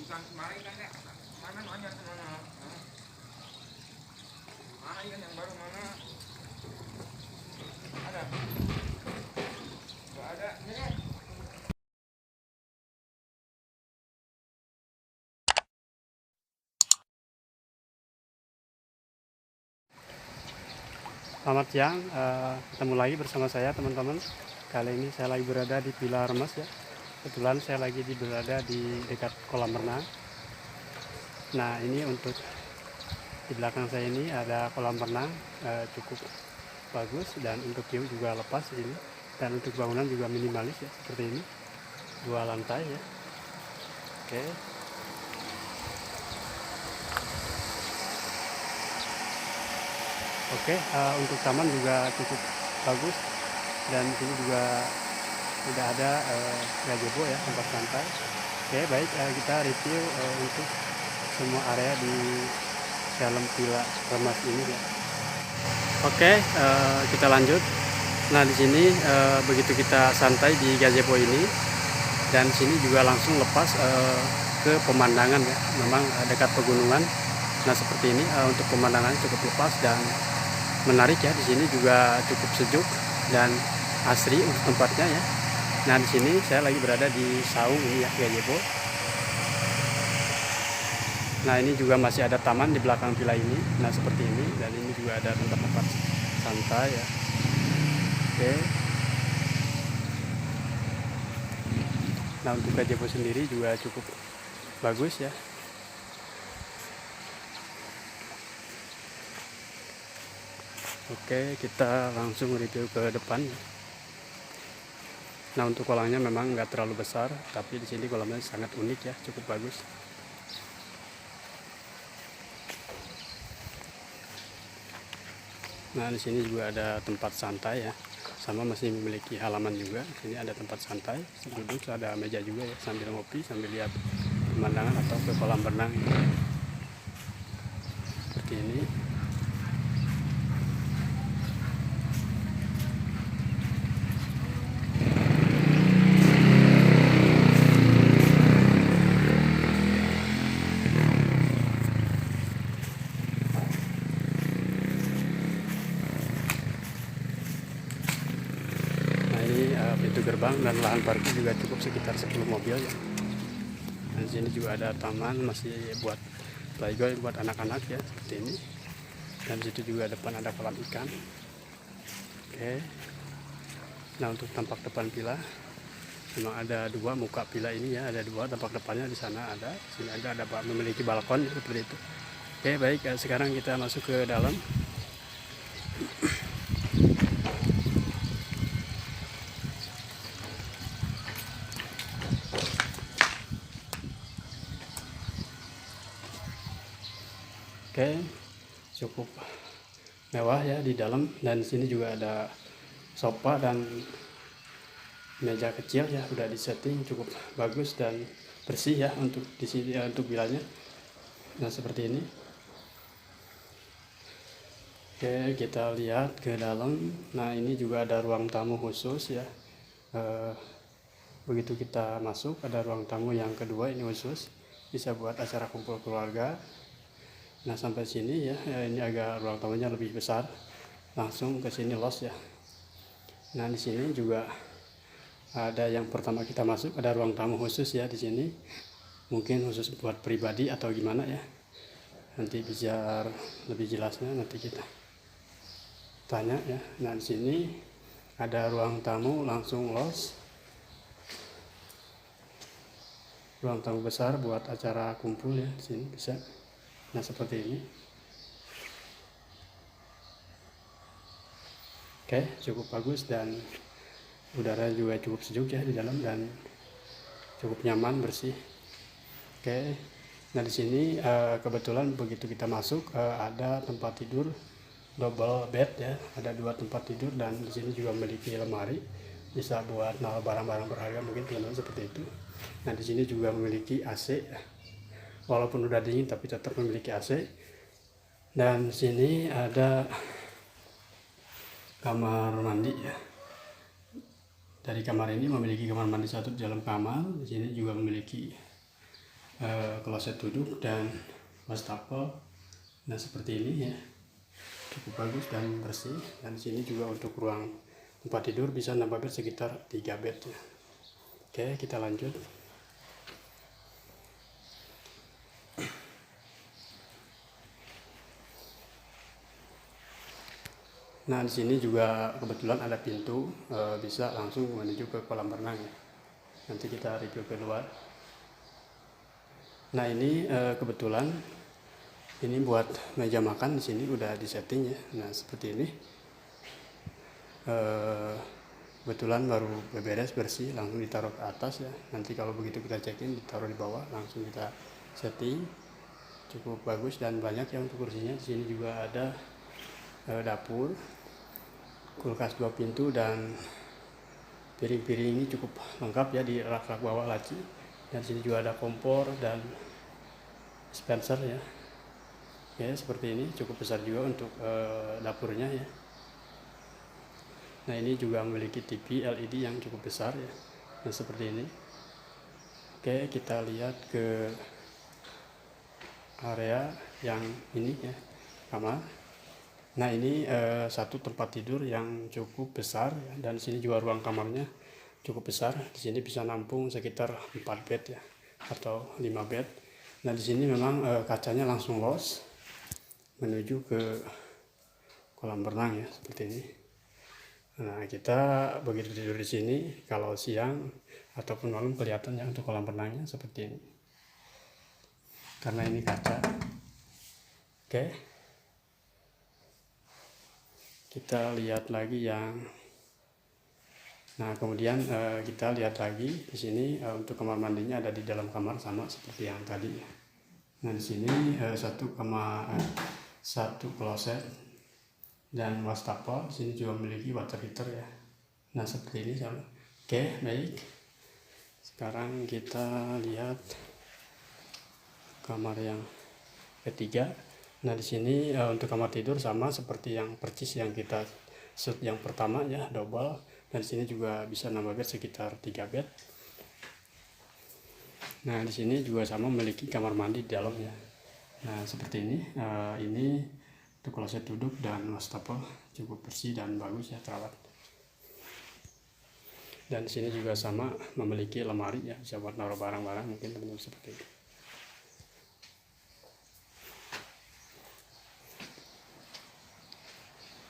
bukan kemarin kan ya? Mana nanya mana? Mana ikan yang baru mana? Ada? Gak ada. Ini. Selamat siang, ketemu lagi bersama saya teman-teman. Kali ini saya lagi berada di Villa Remas ya. Kebetulan saya lagi berada di dekat kolam renang. Nah ini untuk di belakang saya ini ada kolam renang, cukup bagus, dan untuk view juga lepas ini. Dan untuk bangunan juga minimalis ya, seperti ini, 2 lantai ya. Oke. Untuk taman juga cukup bagus, dan di sini juga sudah ada gazebo ya, tempat santai. Oke, baik, kita review untuk semua area di dalam Villa Remas ini ya. Oke, kita lanjut. Nah di sini begitu kita santai di gazebo ini, dan sini juga langsung lepas ke pemandangan ya. Memang dekat pegunungan. Nah seperti ini, untuk pemandangan cukup lepas dan menarik ya. Di sini juga cukup sejuk dan asri untuk tempatnya ya. Nah di sini saya lagi berada di saung ini ya, gazebo. Nah ini juga masih ada taman di belakang villa ini. Nah seperti ini, dan ini juga ada tempat-tempat santai ya. Oke. Nah untuk gazebo sendiri juga cukup bagus ya. Oke, kita langsung review ke depan. Nah untuk kolamnya memang nggak terlalu besar, tapi di sini kolamnya sangat unik ya, cukup bagus. Nah di sini juga ada tempat santai ya, sama masih memiliki halaman juga. Di sini ada tempat santai, duduk, ada meja juga ya, sambil ngopi, sambil lihat pemandangan atau ke kolam renang seperti ini. Pintu gerbang dan lahan parkir juga cukup sekitar 10 mobil ya. Dan di sini juga ada taman masih buat playground buat anak-anak ya, seperti ini. Dan di situ juga depan ada kolam ikan. Oke. Nah untuk tampak depan villa memang ada 2 muka villa ini ya, ada 2 tampak depannya. Di sana ada, sini ada memiliki balkon ya, seperti itu. Oke baik, sekarang kita masuk ke dalam. Oke, cukup mewah ya di dalam, dan di sini juga ada sofa dan meja kecil ya, udah disetting cukup bagus dan bersih ya untuk di sini untuk villanya. Nah seperti ini. Oke, kita lihat ke dalam. Nah ini juga ada ruang tamu khusus ya. Begitu kita masuk ada ruang tamu yang kedua, ini khusus bisa buat acara kumpul keluarga. Nah sampai sini ya, ini agak ruang tamunya lebih besar, langsung ke sini los ya. Nah di sini juga ada yang pertama kita masuk, ada ruang tamu khusus ya di sini, mungkin khusus buat pribadi atau gimana ya. Nanti biar lebih jelasnya nanti kita tanya ya. Nah di sini ada ruang tamu langsung los, ruang tamu besar buat acara kumpul ya, di sini bisa. Nah seperti ini. Oke, cukup bagus dan udara juga cukup sejuk ya di dalam, dan cukup nyaman, bersih. Oke. Nah di sini kebetulan begitu kita masuk ada tempat tidur double bed ya, ada 2 tempat tidur, dan di sini juga memiliki lemari, bisa buat naruh barang-barang berharga mungkin teman-teman, seperti itu. Nah di sini juga memiliki AC, walaupun udah dingin tapi tetap memiliki AC. Dan sini ada kamar mandi ya. Dari kamar ini memiliki kamar mandi 1 di dalam kamar. Di sini juga memiliki kloset duduk dan wastafel. Nah seperti ini ya, cukup bagus dan bersih. Dan di sini juga untuk ruang tempat tidur bisa nambah bed sekitar 3 bed ya. Oke, kita lanjut. Nah di sini juga kebetulan ada pintu, bisa langsung menuju ke kolam renang ya. Nanti kita review keluar. Nah ini kebetulan ini buat meja makan di sini udah disetting ya. Nah seperti ini. Kebetulan baru beres bersih, langsung ditaruh ke atas ya. Nanti kalau begitu kita check-in ditaruh di bawah, langsung kita setting. Cukup bagus dan banyak ya untuk kursinya. Di sini juga ada dapur, kulkas 2 pintu, dan piring-piring ini cukup lengkap ya di rak-rak bawah laci. Dan sini juga ada kompor dan dispenser ya. Ya seperti ini, cukup besar juga untuk dapurnya ya. Nah ini juga memiliki TV LED yang cukup besar ya. Nah seperti ini. Oke, kita lihat ke area yang ini ya, kamar. Nah ini satu tempat tidur yang cukup besar ya, dan di sini juga ruang kamarnya cukup besar. Di sini bisa nampung sekitar 4 bed ya, atau 5 bed. Nah di sini memang kacanya langsung los menuju ke kolam renang ya, seperti ini. Nah kita begitu tidur di sini, kalau siang ataupun malam kelihatan ya untuk kolam renangnya seperti ini. Karena ini kaca. Oke. Kita lihat lagi yang, nah kemudian kita lihat lagi di sini untuk kamar mandinya ada di dalam kamar sama seperti yang tadi. Nah di sini satu kamar, satu kloset dan wastafel. Di sini juga memiliki water heater ya. Nah seperti ini sama. Oke, baik. Sekarang kita lihat kamar yang ketiga. Nah di sini untuk kamar tidur sama seperti yang percis yang kita shoot yang pertama ya, double. Dan di sini juga bisa nambah bed sekitar 3 bed. Nah di sini juga sama memiliki kamar mandi di dalam ya. Nah seperti ini. Ini untuk kloset duduk dan wastafel cukup bersih dan bagus ya, terawat. Dan di sini juga sama memiliki lemari ya, bisa buat naruh barang-barang mungkin teman-teman seperti itu.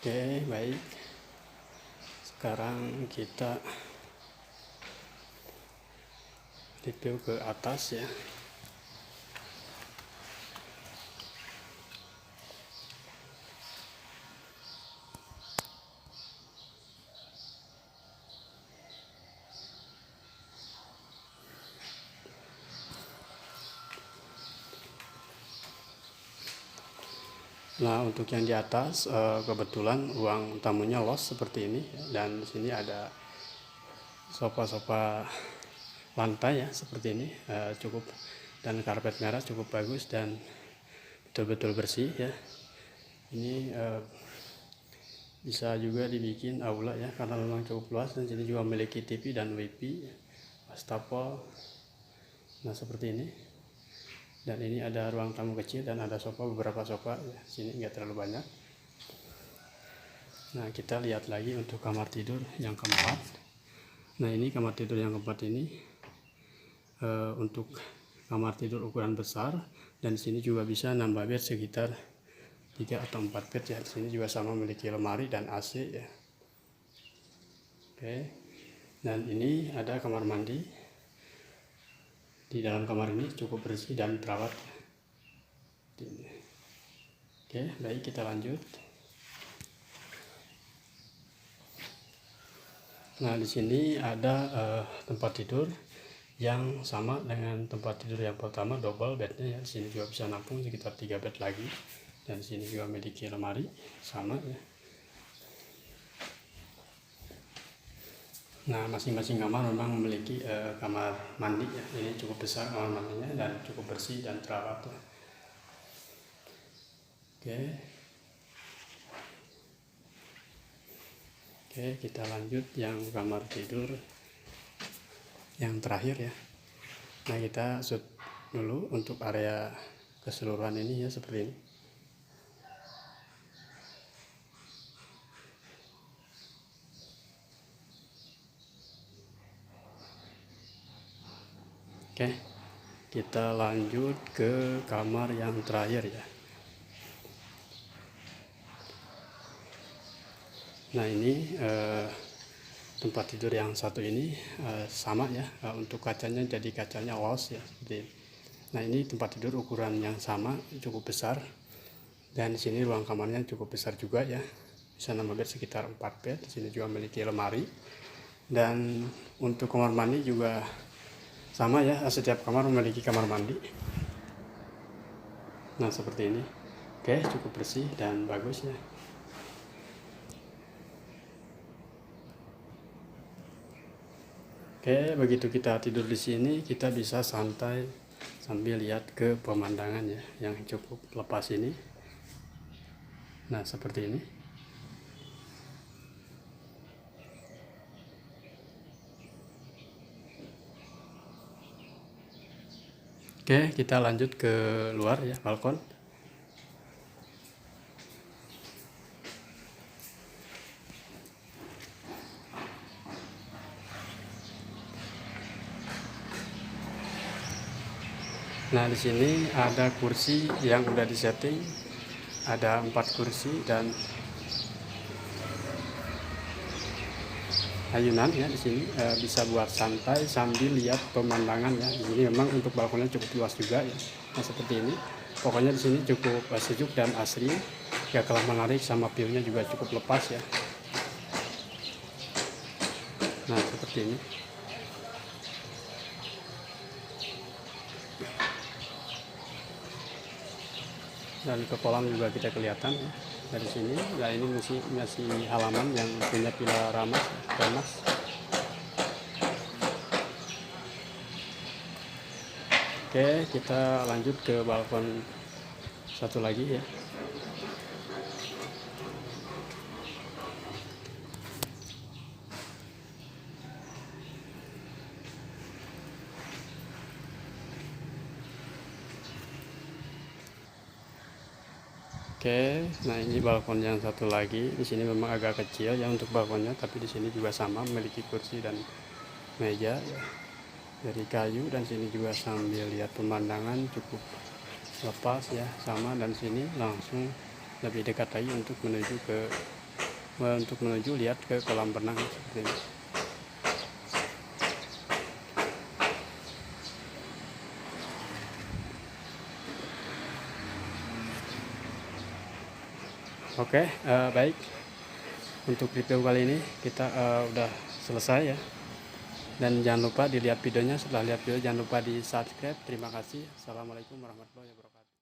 Oke, baik. Sekarang kita review ke atas ya. Nah untuk yang di atas kebetulan ruang tamunya los seperti ini, dan di sini ada sofa-sofa lantai ya seperti ini, cukup, dan karpet merah cukup bagus dan betul-betul bersih ya. Ini bisa juga dibikin aula ya, karena memang cukup luas. Dan sini juga memiliki TV dan WiFi, wastafel. Nah seperti ini. Dan ini ada ruang tamu kecil dan ada sofa, beberapa sofa ya. Sini nggak terlalu banyak. Nah kita lihat lagi untuk kamar tidur yang keempat. Nah ini kamar tidur yang keempat ini untuk kamar tidur ukuran besar, dan di sini juga bisa nambah bed sekitar 3 atau 4 bed ya. Di sini juga sama memiliki lemari dan AC ya. Oke. Dan ini ada kamar mandi. Di dalam kamar ini cukup bersih dan terawat. Oke, baik, kita lanjut. Nah, di sini ada tempat tidur yang sama dengan tempat tidur yang pertama, double bednya ya. Di sini juga bisa nampung sekitar 3 bed lagi. Dan di sini juga memiliki lemari sama ya. Nah masing-masing kamar memang memiliki kamar mandi ya. Ini cukup besar kamar mandinya dan cukup bersih dan terawat ya. Oke, kita lanjut yang kamar tidur yang terakhir ya. Nah kita shoot dulu untuk area keseluruhan ini ya, seperti ini. Oke, kita lanjut ke kamar yang terakhir ya. Nah ini tempat tidur yang satu ini sama ya, untuk kacanya jadi kacanya los ya, seperti ini. Nah ini tempat tidur ukuran yang sama, cukup besar, dan di sini ruang kamarnya cukup besar juga ya, bisa 6 bed sekitar 4 bed. Di sini juga memiliki lemari, dan untuk kamar mandi juga sama ya, setiap kamar memiliki kamar mandi. Nah seperti ini. Oke, cukup bersih dan bagus ya. Oke, begitu kita tidur di sini, kita bisa santai sambil lihat ke pemandangan ya, yang cukup lepas ini. Nah seperti ini. Oke, kita lanjut ke luar ya, balkon. Nah di sini ada kursi yang udah disetting, ada 4 kursi dan ayunan ya. Di sini bisa buat santai sambil lihat pemandangan ya. Di sini memang untuk balkonnya cukup luas juga ya. Nah seperti ini. Pokoknya di sini cukup sejuk dan asri. Ya kalah menarik, sama view-nya juga cukup lepas ya. Nah seperti ini. Dan ke kolam juga kita kelihatan ya, dari sini. Nah ini masih halaman yang punya pilar ramas. Oke, kita lanjut ke balkon satu lagi ya. Oke, nah ini balkon yang satu lagi. Di sini memang agak kecil ya untuk balkonnya, tapi di sini juga sama, memiliki kursi dan meja ya, dari kayu. Dan sini juga sambil lihat pemandangan cukup lepas ya, sama. Dan sini langsung lebih dekat lagi untuk menuju lihat ke kolam renang seperti ini. Oke, baik. Untuk review kali ini kita udah selesai ya. Dan jangan lupa dilihat videonya. Setelah lihat video jangan lupa di subscribe. Terima kasih. Assalamualaikum warahmatullahi wabarakatuh.